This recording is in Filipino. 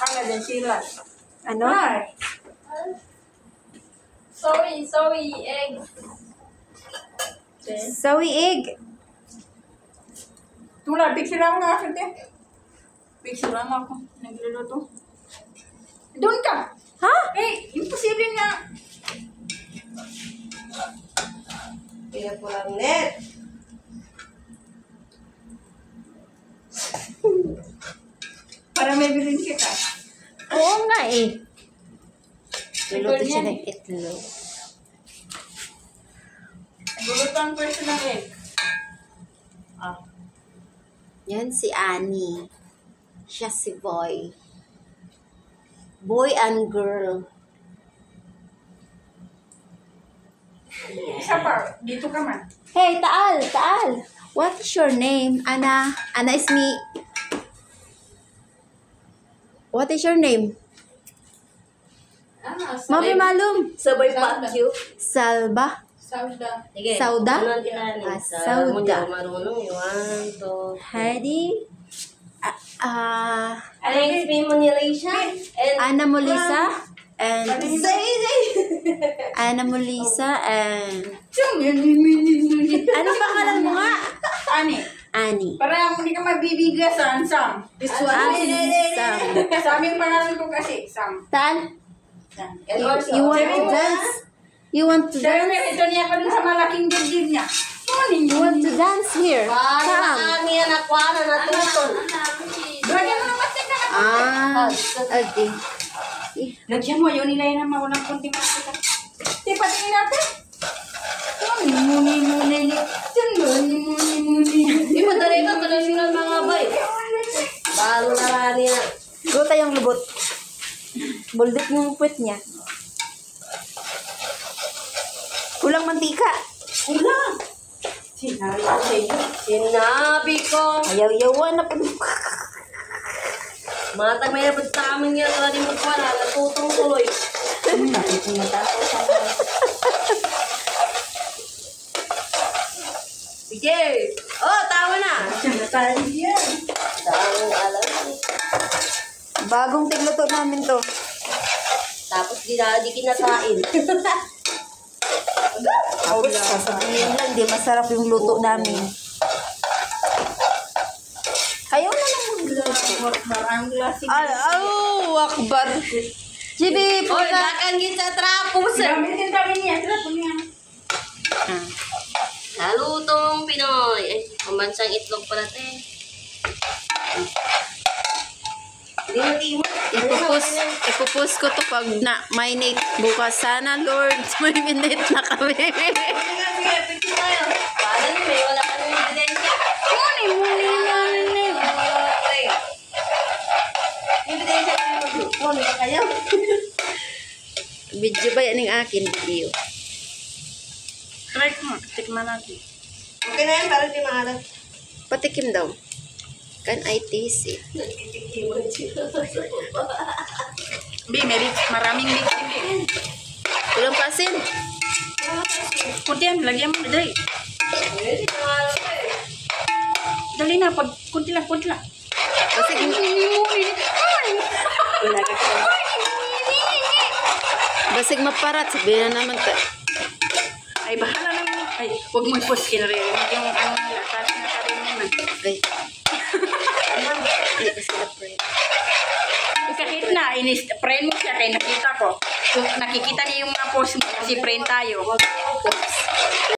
Ala din sila. Ano? Ay. Sorry, egg. Soy egg. Tula, picture lang nga ako din. Picture lang ako. Nagluluto. Doon ka. Ha? Eh, imposible nga. Kaya po lang net. Para may bilhin kita. Oo nga eh. Luluto siya ng itlog. Nagluluto ko siya ng egg. Ah. Yan si Annie. Siya si Boy. Boy and girl. Isa pa. Dito ka man. Hey, Taal! Taal! What is your name? Ana. Ana is me. What is your name? Mami malum. Sabay patio. Salba. Sauda. Sige. Sauda? Unang kita ni. Ah, Sauda. Marunong yung 1, 2. Heidi. Next remuneration. And Ana Molisa. And say. Ana Molisa and ano Ano pangalan mo nga? Ani. Annie. Para hindi ka mabibigasan, Sam. This one. Annie Sam. Sa aming pangalan ko kasi, Sam. Tal, Sam. And also, you want to dance? You want to Sabi dance? mo, ito niya pa dun sa malaking dibdib niya. You want to dance here? para Sam. kami ang nakuha na tutol. Lagyan mo ng mastik na ka. Okay. Lagyan mo, yun nila yun naman. Walang kunting mastik. Di, patingin natin. Muni. Di ba dali ka traditional mga bay? Balo na lang niya. Luta yung lubot. Buldit yung puwet niya. Kulang mantika. Kulang. Sinabi ko sa inyo. Sinabi ko. Ayaw-yawan na po. Matag may nabot sa amin yan. Wala di mo pa na. Natutong tuloy. Sige. Oh, tawa na. Tayo yan. Daming alam. Bagong tigluto namin to. Tapos di kinakain. Tapos sasabihin lang, di masarap yung luto namin. Ayaw na lang magluto. Marang klasik. Akbar. Jibi, Oy, bakang sa trapos. Gamitin kami niya. Tira po niya. Salutong Pinoy. Eh, pambansang itlog pala, te. Hindi na timo. Ipupus ko to pag na marinate bukas. Sana, Lord, may minute na kami. Sige, picture tayo. Paano ni may wala ka ng ebidensya? Muni. Okay. Ebidensya ka yung mag-phone ba kayo? Video ba yan yung akin? Video. Try mo. Tikman natin. Okay na yan, parang di maalat. Patikim daw. Can I taste it? Bi, maraming big. Walang pasin. Kunti yan. Lagyan mo. Dali. Hindi na maalat eh. Dali na. Kunti lang. Kasi basig maparat. Sabihin na naman ta. Ay, bahala na mo. Ay, huwag mo i-post. Kinarinig yung ano nila. Tapos nakarin naman. Ay. Hindi ko sila pray. Kahit na, friend mo siya. Kaya nakita ko. So, nakikita niya yung mga post mo. Kasi friend tayo.